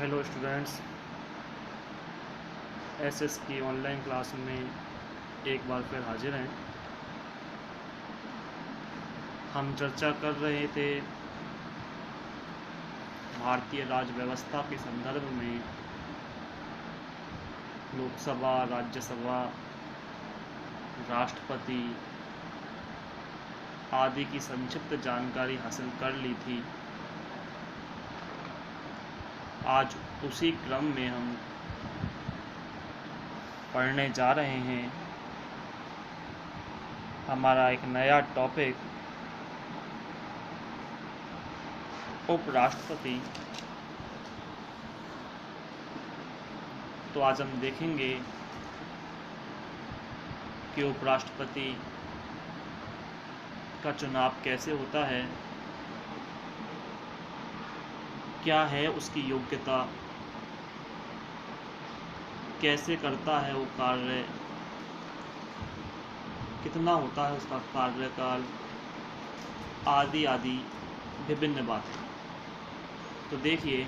Hello students, SS की online class में एक बार फिर हाजिर हैं। हम चर्चा कर रहे थे भारतीय राज्य व्यवस्था के संदर्भ में लोकसभा, राज्यसभा, राष्ट्रपति आदि की संक्षिप्त जानकारी हासिल कर ली थी। आज उसी क्रम में हम पढ़ने जा रहे हैं। हमारा एक नया टॉपिक उपराष्ट्रपति। तो आज हम देखेंगे कि उपराष्ट्रपति का चुनाव कैसे होता है, क्या है उसकी योग्यता, कैसे करता है वो कार्य, कितना होता है उसका कार्यकाल, आदि आदि विभिन्न बातें। तो देखिए,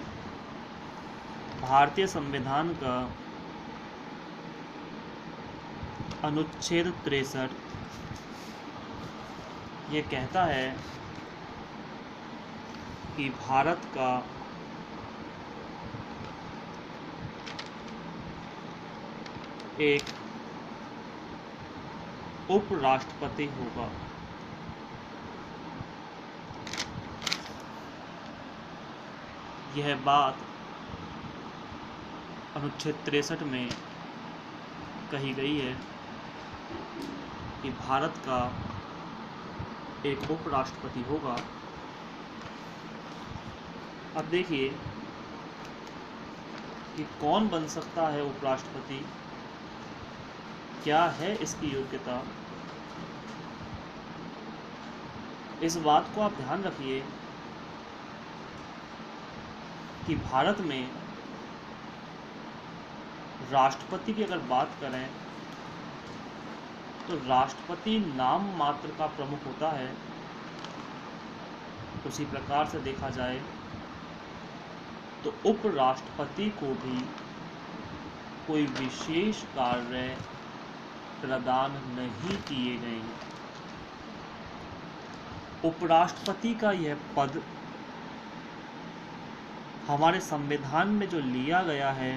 भारतीय संविधान का अनुच्छेद 63 ये कहता है कि भारत का एक उपराष्ट्रपति होगा। यह बात अनुच्छेद 63 में कही गई है कि भारत का एक उपराष्ट्रपति होगा। अब देखिए कि कौन बन सकता है उपराष्ट्रपति, क्या है इसकी योग्यता। इस बात को आप ध्यान रखिए कि भारत में राष्ट्रपति की अगर बात करें तो राष्ट्रपति नाम मात्र का प्रमुख होता है। उसी प्रकार से देखा जाए तो उपराष्ट्रपति को भी कोई विशेष कार्य प्रदान नहीं किए गए हैं। उपराष्ट्रपति का यह पद हमारे संविधान में जो लिया गया है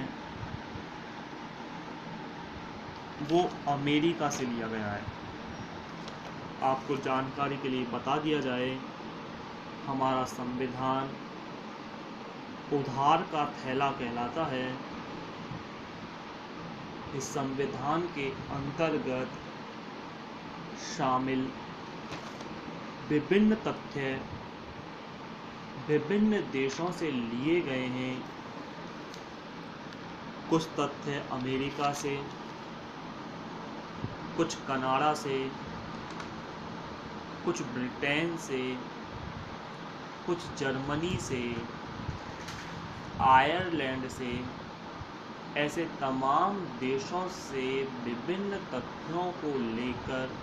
वो अमेरिका से लिया गया है। आपको जानकारी के लिए बता दिया जाए, हमारा संविधान उधार का थैला कहलाता है। इस संविधान के अंतर्गत शामिल विभिन्न तथ्य विभिन्न देशों से लिए गए हैं। कुछ तथ्य अमेरिका से, कुछ कनाडा से, कुछ ब्रिटेन से, कुछ जर्मनी से, आयरलैंड से, ऐसे तमाम देशों से विभिन्न तथ्यों को लेकर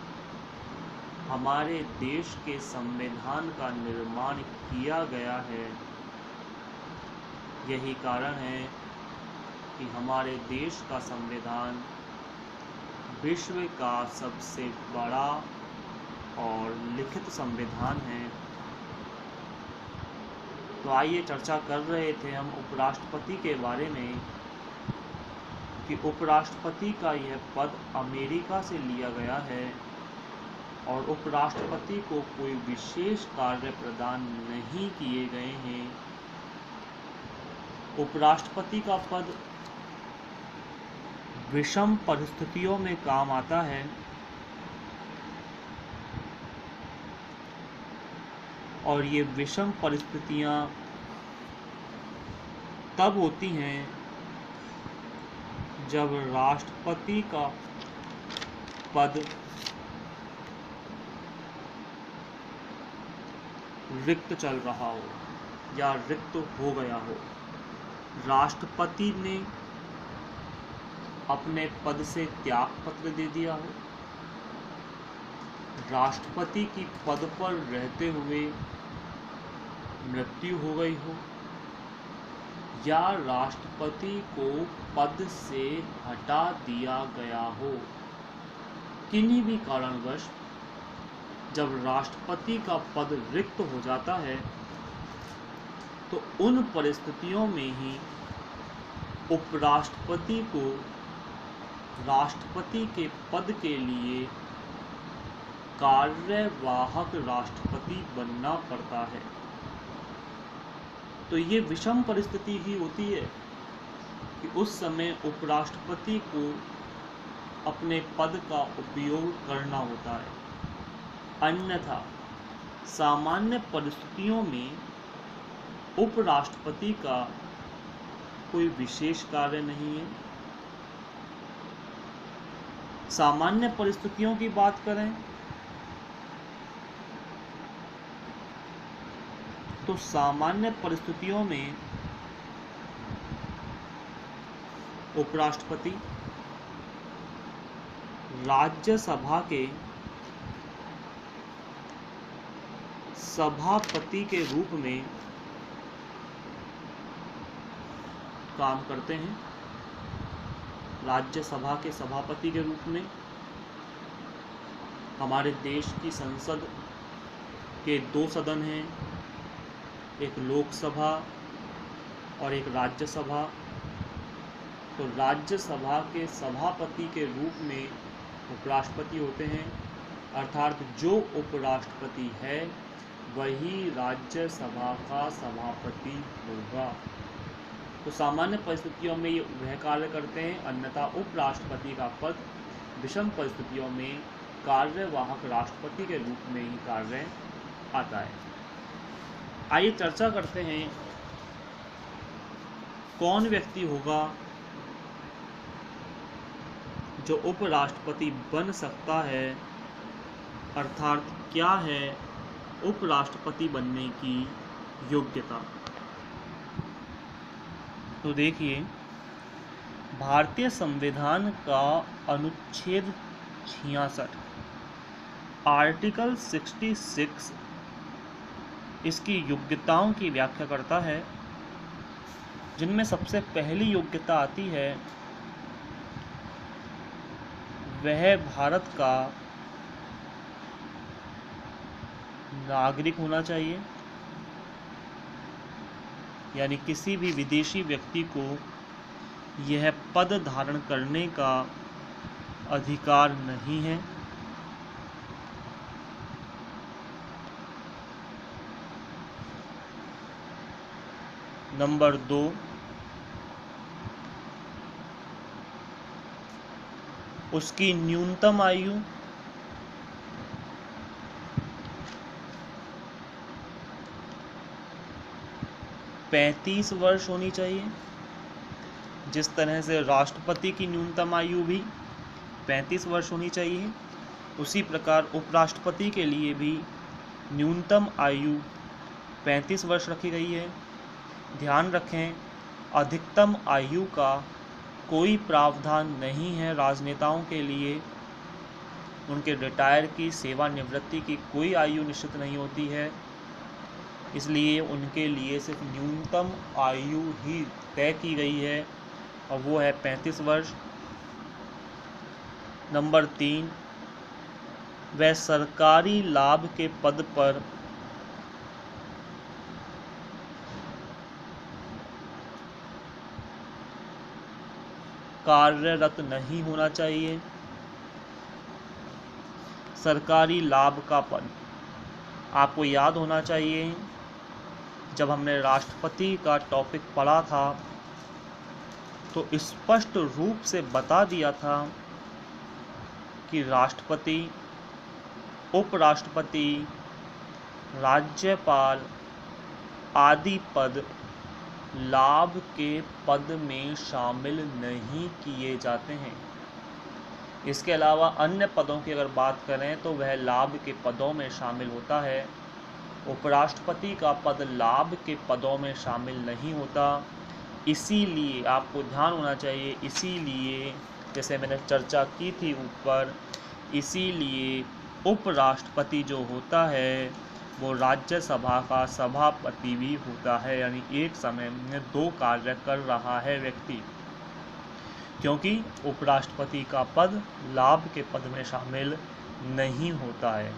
हमारे देश के संविधान का निर्माण किया गया है। यही कारण है कि हमारे देश का संविधान विश्व का सबसे बड़ा और लिखित संविधान है। तो आइए चर्चा कर रहे थे हम उपराष्ट्रपति के बारे में कि उपराष्ट्रपति का यह पद अमेरिका से लिया गया है और उपराष्ट्रपति को कोई विशेष कार्य प्रदान नहीं किए गए हैं। उपराष्ट्रपति का पद विषम परिस्थितियों में काम आता है। और ये विषम परिस्थितियां तब होती हैं जब राष्ट्रपति का पद रिक्त चल रहा हो या रिक्त हो गया हो। राष्ट्रपति ने अपने पद से त्यागपत्र दे दिया हो, राष्ट्रपति की पद पर रहते हुए मृत्यु हो गई हो, या राष्ट्रपति को पद से हटा दिया गया हो। किन्हीं भी कारणवश जब राष्ट्रपति का पद रिक्त हो जाता है तो उन परिस्थितियों में ही उपराष्ट्रपति को राष्ट्रपति के पद के लिए कार्यवाहक राष्ट्रपति बनना पड़ता है। तो ये विषम परिस्थिति ही होती है कि उस समय उपराष्ट्रपति को अपने पद का उपयोग करना होता है। अन्यथा सामान्य परिस्थितियों में उपराष्ट्रपति का कोई विशेष कार्य नहीं है। सामान्य परिस्थितियों की बात करें तो सामान्य परिस्थितियों में उपराष्ट्रपति राज्यसभा के सभापति के रूप में काम करते हैं। राज्यसभा के सभापति के रूप में हमारे देश की संसद के 2 सदन हैं, एक लोकसभा और एक राज्यसभा। तो राज्यसभा के सभापति के रूप में उपराष्ट्रपति होते हैं, अर्थात जो उपराष्ट्रपति है वही राज्यसभा का सभापति होगा। तो सामान्य परिस्थितियों में ये वह कार्य करते हैं, अन्यथा उपराष्ट्रपति का पद विषम परिस्थितियों में कार्यवाहक राष्ट्रपति के रूप में ही कार्य आता है। आइए चर्चा करते हैं कौन व्यक्ति होगा जो उपराष्ट्रपति बन सकता है, अर्थात क्या है उपराष्ट्रपति बनने की योग्यता। तो देखिए, भारतीय संविधान का अनुच्छेद 66 आर्टिकल 66 इसकी योग्यताओं की व्याख्या करता है, जिनमें सबसे पहली योग्यता आती है वह भारत का नागरिक होना चाहिए, यानी किसी भी विदेशी व्यक्ति को यह पद धारण करने का अधिकार नहीं है। नंबर 2, उसकी न्यूनतम आयु 35 वर्ष होनी चाहिए। जिस तरह से राष्ट्रपति की न्यूनतम आयु भी 35 वर्ष होनी चाहिए, उसी प्रकार उपराष्ट्रपति के लिए भी न्यूनतम आयु 35 वर्ष रखी गई है। ध्यान रखें, अधिकतम आयु का कोई प्रावधान नहीं है राजनेताओं के लिए। उनके रिटायर की, सेवानिवृत्ति की कोई आयु निश्चित नहीं होती है, इसलिए उनके लिए सिर्फ न्यूनतम आयु ही तय की गई है और वो है 35 वर्ष। नंबर 3, वह सरकारी लाभ के पद पर कार्यरत नहीं होना चाहिए। सरकारी लाभ का पद आपको याद होना चाहिए, जब हमने राष्ट्रपति का टॉपिक पढ़ा था तो स्पष्ट रूप से बता दिया था कि राष्ट्रपति, उपराष्ट्रपति, राज्यपाल आदि पद लाभ के पद में शामिल नहीं किए जाते हैं। इसके अलावा अन्य पदों की अगर बात करें तो वह लाभ के पदों में शामिल होता है। उपराष्ट्रपति का पद लाभ के पदों में शामिल नहीं होता। इसीलिए आपको ध्यान होना चाहिए, इसीलिए जैसे मैंने चर्चा की थी ऊपर, इसीलिए उपराष्ट्रपति जो होता है वो राज्यसभा का सभापति भी होता है, यानी एक समय में 2 कार्य कर रहा है व्यक्ति, क्योंकि उपराष्ट्रपति का पद लाभ के पद में शामिल नहीं होता है।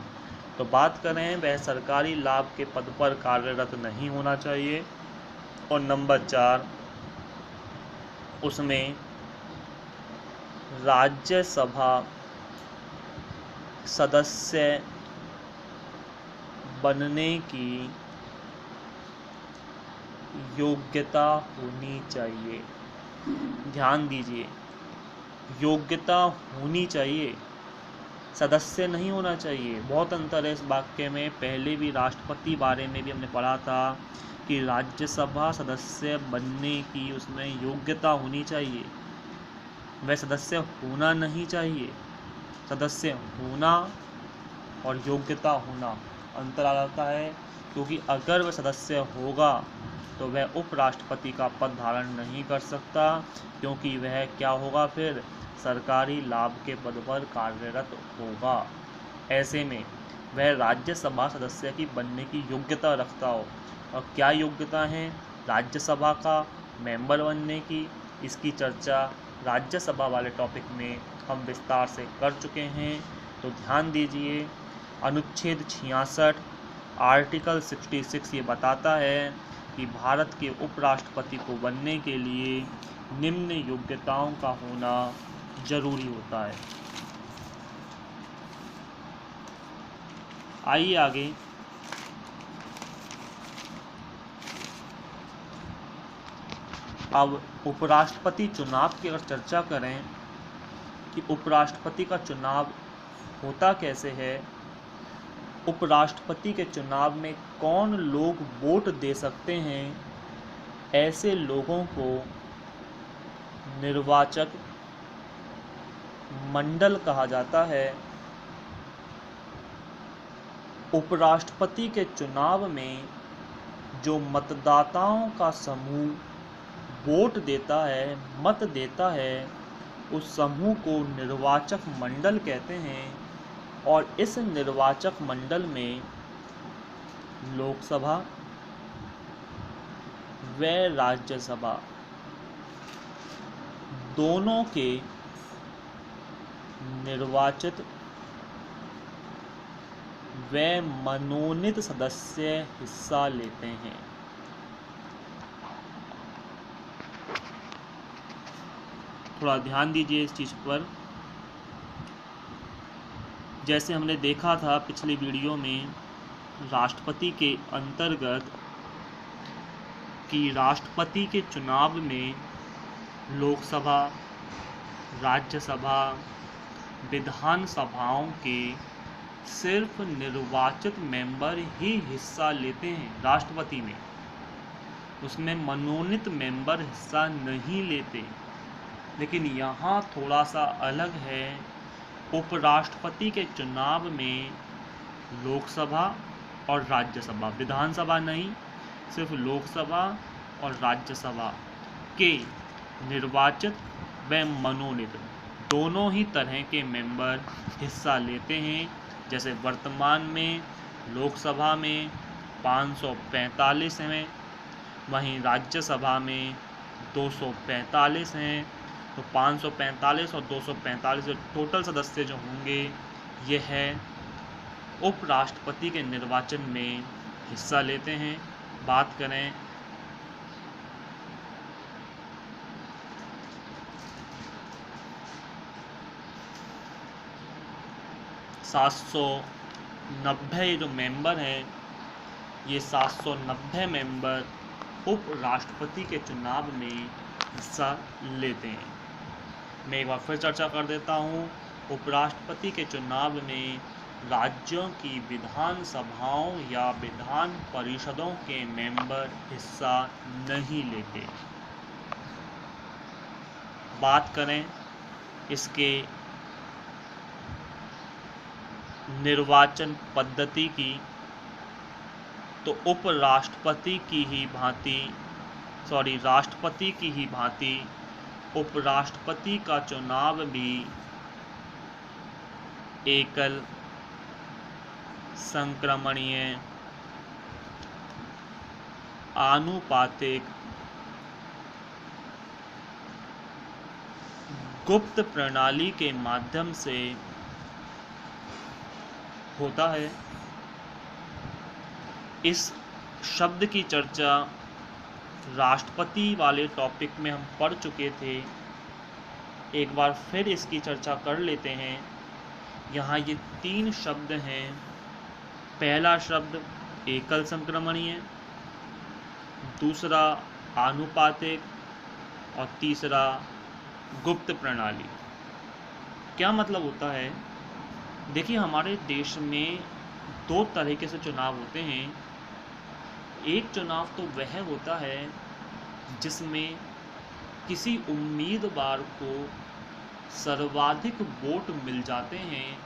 तो बात करें, वह सरकारी लाभ के पद पर कार्यरत नहीं होना चाहिए। और नंबर 4, उसमें राज्यसभा सदस्य बनने की योग्यता होनी चाहिए। ध्यान दीजिए, योग्यता होनी चाहिए, सदस्य नहीं होना चाहिए। बहुत अंतर है इस वाक्य में। पहले भी राष्ट्रपति बारे में भी हमने पढ़ा था कि राज्यसभा सदस्य बनने की उसमें योग्यता होनी चाहिए, वह सदस्य होना नहीं चाहिए। सदस्य होना और योग्यता होना अंतर आ जाता है, क्योंकि अगर वह सदस्य होगा तो वह उपराष्ट्रपति का पद धारण नहीं कर सकता, क्योंकि वह क्या होगा, फिर सरकारी लाभ के पद पर कार्यरत होगा। ऐसे में वह राज्यसभा सदस्य की बनने की योग्यता रखता हो। और क्या योग्यता है राज्यसभा का मेंबर बनने की, इसकी चर्चा राज्यसभा वाले टॉपिक में हम विस्तार से कर चुके हैं। तो ध्यान दीजिए, अनुच्छेद 66 आर्टिकल 66 ये बताता है कि भारत के उपराष्ट्रपति को बनने के लिए निम्न योग्यताओं का होना जरूरी होता है। आइए आगे। अब उपराष्ट्रपति चुनाव की अगर चर्चा करें कि उपराष्ट्रपति का चुनाव होता कैसे है, उपराष्ट्रपति के चुनाव में कौन लोग वोट दे सकते हैं, ऐसे लोगों को निर्वाचक मंडल कहा जाता है। उपराष्ट्रपति के चुनाव में जो मतदाताओं का समूह वोट देता है, मत देता है, उस समूह को निर्वाचक मंडल कहते हैं। और इस निर्वाचक मंडल में लोकसभा व राज्यसभा दोनों के निर्वाचित व मनोनीत सदस्य हिस्सा लेते हैं। थोड़ा ध्यान दीजिए इस चीज़ पर। जैसे हमने देखा था पिछली वीडियो में राष्ट्रपति के अंतर्गत कि राष्ट्रपति के चुनाव में लोकसभा, राज्यसभा, विधानसभाओं के सिर्फ निर्वाचित मेंबर ही हिस्सा लेते हैं। राष्ट्रपति में उसमें मनोनीत मेंबर हिस्सा नहीं लेते। लेकिन यहाँ थोड़ा सा अलग है, उपराष्ट्रपति के चुनाव में लोकसभा और राज्यसभा, विधानसभा नहीं, सिर्फ लोकसभा और राज्यसभा के निर्वाचित व मनोनीत दोनों ही तरह के मेंबर हिस्सा लेते हैं। जैसे वर्तमान में लोकसभा में 545 हैं, वहीं राज्यसभा में 245 हैं। तो 545 और 245 टोटल सदस्य जो होंगे, ये है उपराष्ट्रपति के निर्वाचन में हिस्सा लेते हैं। बात करें (790) जो मेंबर हैं, ये 790 मेंबर उपराष्ट्रपति के चुनाव में हिस्सा लेते हैं। मैं एक बार फिर चर्चा कर देता हूँ। उपराष्ट्रपति के चुनाव में राज्यों की विधानसभाओं या विधान परिषदों के मेंबर हिस्सा नहीं लेते। बात करें इसके निर्वाचन पद्धति की, तो राष्ट्रपति की ही भांति उपराष्ट्रपति का चुनाव भी एकल, संक्रमणीय आनुपातिक गुप्त प्रणाली के माध्यम से होता है। इस शब्द की चर्चा राष्ट्रपति वाले टॉपिक में हम पढ़ चुके थे, एक बार फिर इसकी चर्चा कर लेते हैं। यहाँ ये 3 शब्द हैं। पहला शब्द एकल संक्रमणीय, दूसरा आनुपातिक और तीसरा गुप्त प्रणाली। क्या मतलब होता है? देखिए, हमारे देश में 2 तरीके से चुनाव होते हैं। एक चुनाव तो वह होता है जिसमें किसी उम्मीदवार को सर्वाधिक वोट मिल जाते हैं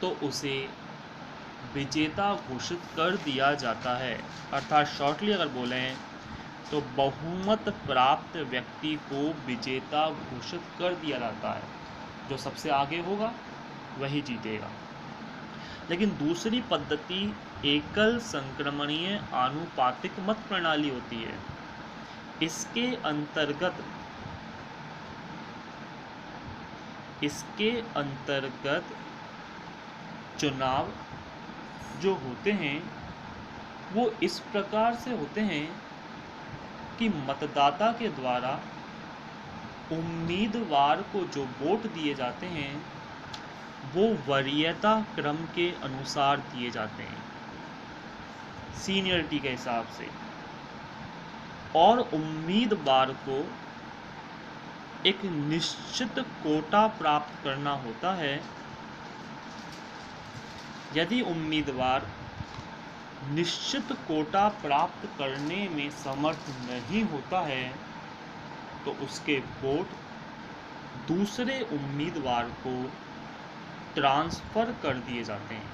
तो उसे विजेता घोषित कर दिया जाता है। अर्थात शॉर्टली अगर बोलें तो बहुमत प्राप्त व्यक्ति को विजेता घोषित कर दिया जाता है। जो सबसे आगे होगा वही जीतेगा। लेकिन दूसरी पद्धति एकल संक्रमणीय आनुपातिक मत प्रणाली होती है। इसके अंतर्गत चुनाव जो होते हैं वो इस प्रकार से होते हैं कि मतदाता के द्वारा उम्मीदवार को जो वोट दिए जाते हैं वो वरीयता क्रम के अनुसार दिए जाते हैं, सीनियरिटी के हिसाब से, और उम्मीदवार को एक निश्चित कोटा प्राप्त करना होता है। यदि उम्मीदवार निश्चित कोटा प्राप्त करने में समर्थ नहीं होता है तो उसके वोट दूसरे उम्मीदवार को ट्रांसफ़र कर दिए जाते हैं।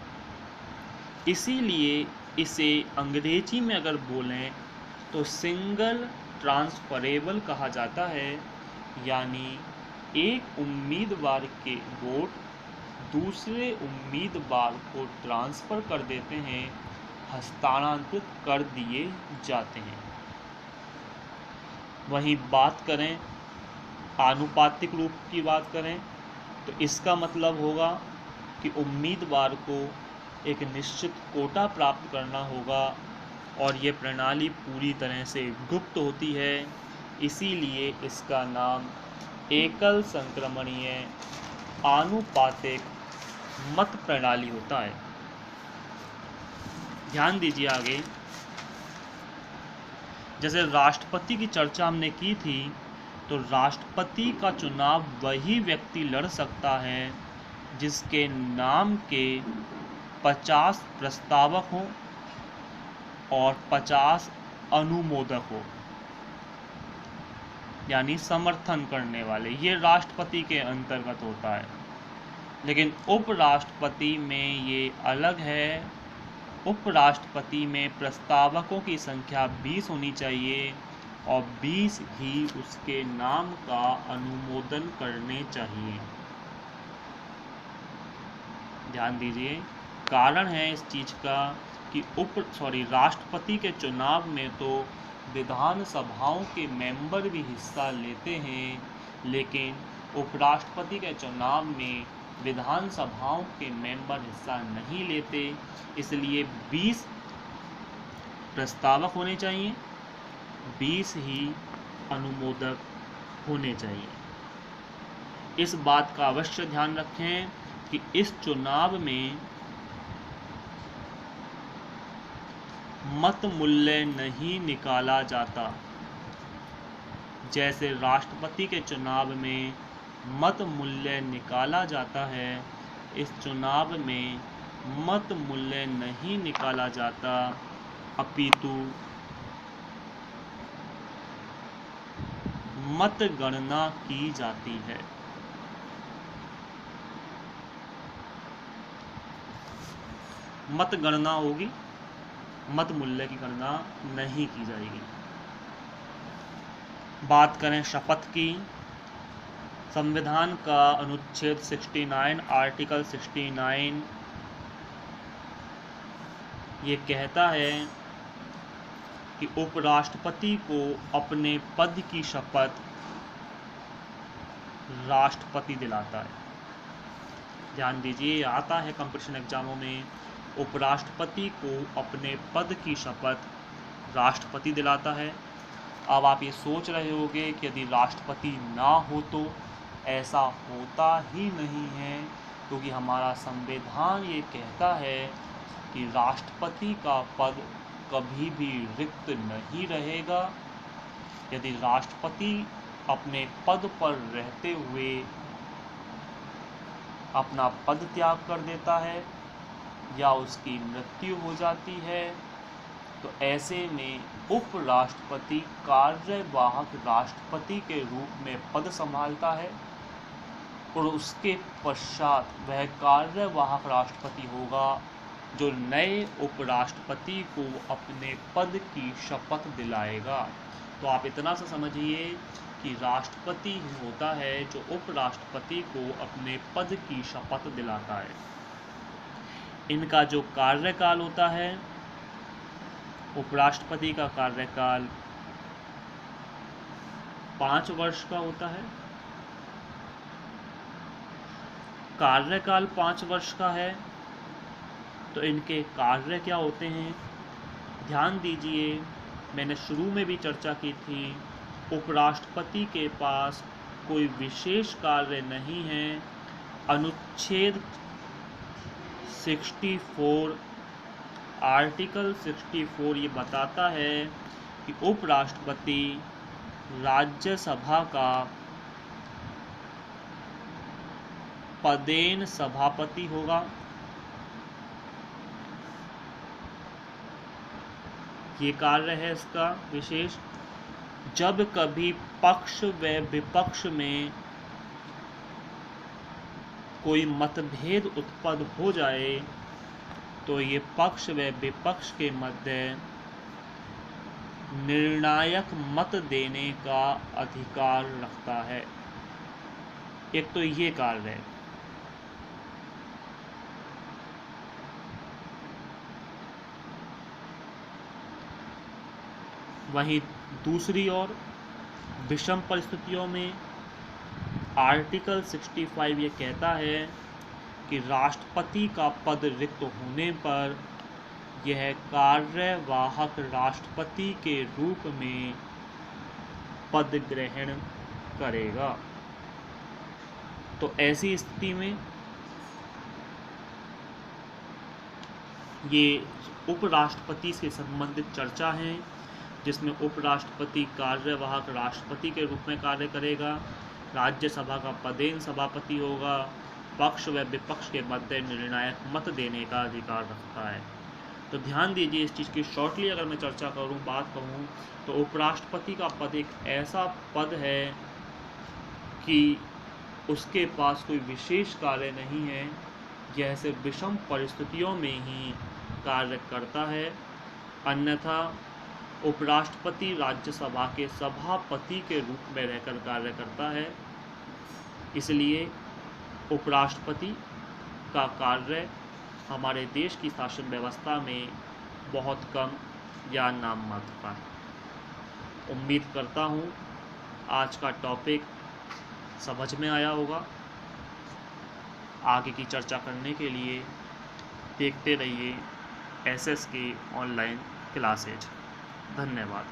इसीलिए इसे अंग्रेजी में अगर बोलें तो सिंगल ट्रांसफरेबल कहा जाता है, यानी एक उम्मीदवार के वोट दूसरे उम्मीदवार को ट्रांसफ़र कर देते हैं, हस्तांतरित कर दिए जाते हैं। वहीं बात करें आनुपातिक रूप की बात करें तो इसका मतलब होगा कि उम्मीदवार को एक निश्चित कोटा प्राप्त करना होगा और ये प्रणाली पूरी तरह से गुप्त होती है। इसीलिए इसका नाम एकल संक्रमणीय आनुपातिक मत प्रणाली होता है। ध्यान दीजिए आगे, जैसे राष्ट्रपति की चर्चा हमने की थी, तो राष्ट्रपति का चुनाव वही व्यक्ति लड़ सकता है जिसके नाम के 50 प्रस्तावक हों और 50 अनुमोदक हो, यानी समर्थन करने वाले। ये राष्ट्रपति के अंतर्गत होता है। लेकिन उपराष्ट्रपति में ये अलग है। उपराष्ट्रपति में प्रस्तावकों की संख्या 20 होनी चाहिए और 20 ही उसके नाम का अनुमोदन करने चाहिए। ध्यान दीजिए, कारण है इस चीज़ का कि राष्ट्रपति के चुनाव में तो विधान सभाओं के मेंबर भी हिस्सा लेते हैं, लेकिन उपराष्ट्रपति के चुनाव में विधान सभाओं के मेंबर हिस्सा नहीं लेते। इसलिए 20 प्रस्तावक होने चाहिए, 20 ही अनुमोदक होने चाहिए। इस बात का अवश्य ध्यान रखें कि इस चुनाव में मत मूल्य नहीं निकाला जाता। जैसे राष्ट्रपति के चुनाव में मत मूल्य निकाला जाता है, इस चुनाव में मत मूल्य नहीं निकाला जाता, अपितु मत गणना की जाती है। मत गणना होगी, मत मूल्य की गणना नहीं की जाएगी। बात करें शपथ की, संविधान का अनुच्छेद 69 आर्टिकल 69 ये कहता है कि उपराष्ट्रपति को अपने पद की शपथ राष्ट्रपति दिलाता है। ध्यान दीजिए, आता है कंपटीशन एग्जामों में, उपराष्ट्रपति को अपने पद की शपथ राष्ट्रपति दिलाता है। अब आप ये सोच रहे होंगे कि यदि राष्ट्रपति ना हो तो ऐसा होता ही नहीं है, क्योंकि हमारा संविधान ये कहता है कि राष्ट्रपति का पद कभी भी रिक्त नहीं रहेगा। यदि राष्ट्रपति अपने पद पर रहते हुए अपना पद त्याग कर देता है या उसकी मृत्यु हो जाती है, तो ऐसे में उपराष्ट्रपति कार्यवाहक राष्ट्रपति के रूप में पद संभालता है और उसके पश्चात वह कार्यवाहक राष्ट्रपति होगा जो नए उपराष्ट्रपति को अपने पद की शपथ दिलाएगा। तो आप इतना सा समझिए कि राष्ट्रपति होता है जो उपराष्ट्रपति को अपने पद की शपथ दिलाता है। इनका जो कार्यकाल होता है, उपराष्ट्रपति का कार्यकाल 5 वर्ष का होता है। कार्यकाल 5 वर्ष का है तो इनके कार्य क्या होते हैं, ध्यान दीजिए। मैंने शुरू में भी चर्चा की थी, उपराष्ट्रपति के पास कोई विशेष कार्य नहीं है। अनुच्छेद 64 आर्टिकल 64 ये बताता है कि उपराष्ट्रपति राज्यसभा का पदेन सभापति होगा। ये कार्य है इसका विशेष। जब कभी पक्ष व विपक्ष में कोई मतभेद उत्पन्न हो जाए तो ये पक्ष व विपक्ष के मध्य निर्णायक मत देने का अधिकार रखता है। एक तो ये कार्य है। वहीं दूसरी ओर विषम परिस्थितियों में आर्टिकल 65 ये कहता है कि राष्ट्रपति का पद रिक्त होने पर यह कार्यवाहक राष्ट्रपति के रूप में पद ग्रहण करेगा। तो ऐसी स्थिति में ये उपराष्ट्रपति से संबंधित चर्चा है, जिसमें उपराष्ट्रपति कार्यवाहक राष्ट्रपति के रूप में कार्य करेगा, राज्यसभा का पदेन सभापति होगा, पक्ष व विपक्ष के मध्य निर्णायक मत देने का अधिकार रखता है। तो ध्यान दीजिए, इस चीज़ की शॉर्टली अगर मैं चर्चा करूं, बात कहूं, तो उपराष्ट्रपति का पद एक ऐसा पद है कि उसके पास कोई विशेष कार्य नहीं है। यह सिर्फ विषम परिस्थितियों में ही कार्य करता है। अन्यथा उपराष्ट्रपति राज्यसभा के सभापति के रूप में रहकर कार्य करता है। इसलिए उपराष्ट्रपति का कार्य हमारे देश की शासन व्यवस्था में बहुत कम या नाम मात्र का है। उम्मीद करता हूँ आज का टॉपिक समझ में आया होगा। आगे की चर्चा करने के लिए देखते रहिए SSK ऑनलाइन क्लासेज। धन्यवाद।